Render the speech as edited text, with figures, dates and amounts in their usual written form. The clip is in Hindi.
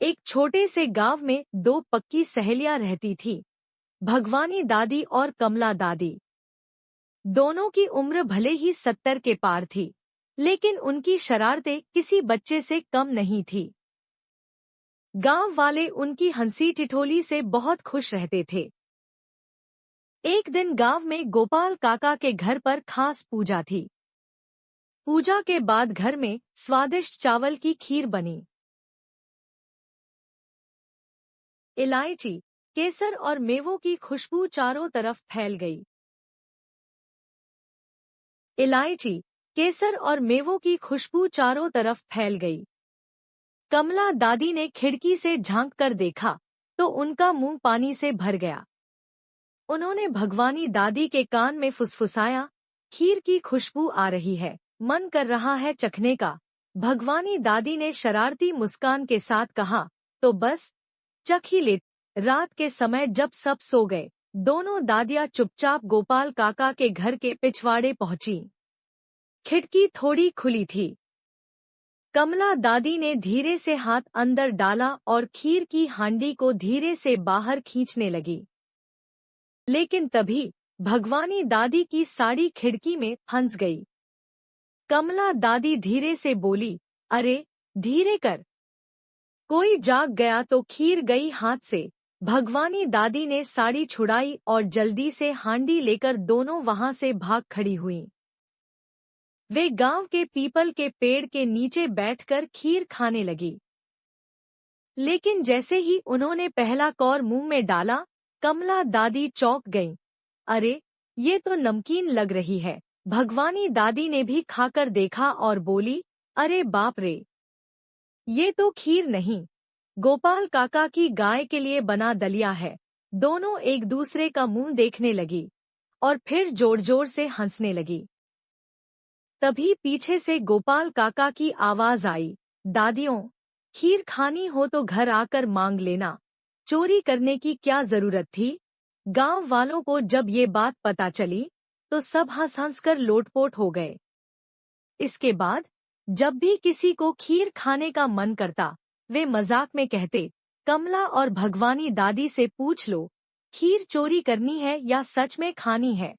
एक छोटे से गांव में दो पक्की सहेलियां रहती थी, भगवानी दादी और कमला दादी। दोनों की उम्र भले ही 70 के पार थी, लेकिन उनकी शरारतें किसी बच्चे से कम नहीं थी। गांव वाले उनकी हंसी ठिठोली से बहुत खुश रहते थे। एक दिन गांव में गोपाल काका के घर पर खास पूजा थी। पूजा के बाद घर में स्वादिष्ट चावल की खीर बनी। इलायची, केसर और मेवों की खुशबू चारों तरफ फैल गई। इलायची, केसर और मेवों की खुशबू चारों तरफ फैल गई। कमला दादी ने खिड़की से झांक कर देखा तो उनका मुंह पानी से भर गया। उन्होंने भगवानी दादी के कान में फुसफुसाया, खीर की खुशबू आ रही है, मन कर रहा है चखने का। भगवानी दादी ने शरारती मुस्कान के साथ कहा, तो बस चख ही ले। रात के समय जब सब सो गए, दोनों दादियां चुपचाप गोपाल काका के घर के पिछवाड़े पहुंची। खिड़की थोड़ी खुली थी। कमला दादी ने धीरे से हाथ अंदर डाला और खीर की हांडी को धीरे से बाहर खींचने लगी। लेकिन तभी भगवानी दादी की साड़ी खिड़की में फंस गई। कमला दादी धीरे से बोली, अरे धीरे कर, कोई जाग गया तो खीर गई हाथ से। भगवानी दादी ने साड़ी छुड़ाई और जल्दी से हांडी लेकर दोनों वहां से भाग खड़ी हुईं। वे गांव के पीपल के पेड़ के नीचे बैठकर खीर खाने लगी। लेकिन जैसे ही उन्होंने पहला कौर मुंह में डाला, कमला दादी चौंक गईं। अरे, ये तो नमकीन लग रही है। भगवानी दादी ने भी खाकर देखा और बोली, अरे बाप रे, ये तो खीर नहीं, गोपाल काका की गाय के लिए बना दलिया है। दोनों एक दूसरे का मुंह देखने लगी और फिर जोर जोर से हंसने लगी। तभी पीछे से गोपाल काका की आवाज आई, दादियों, खीर खानी हो तो घर आकर मांग लेना, चोरी करने की क्या जरूरत थी। गांव वालों को जब ये बात पता चली तो सब हंस हंस कर लोटपोट हो गए। इसके बाद जब भी किसी को खीर खाने का मन करता, वे मजाक में कहते, कमला और भगवानी दादी से पूछ लो, खीर चोरी करनी है या सच में खानी है।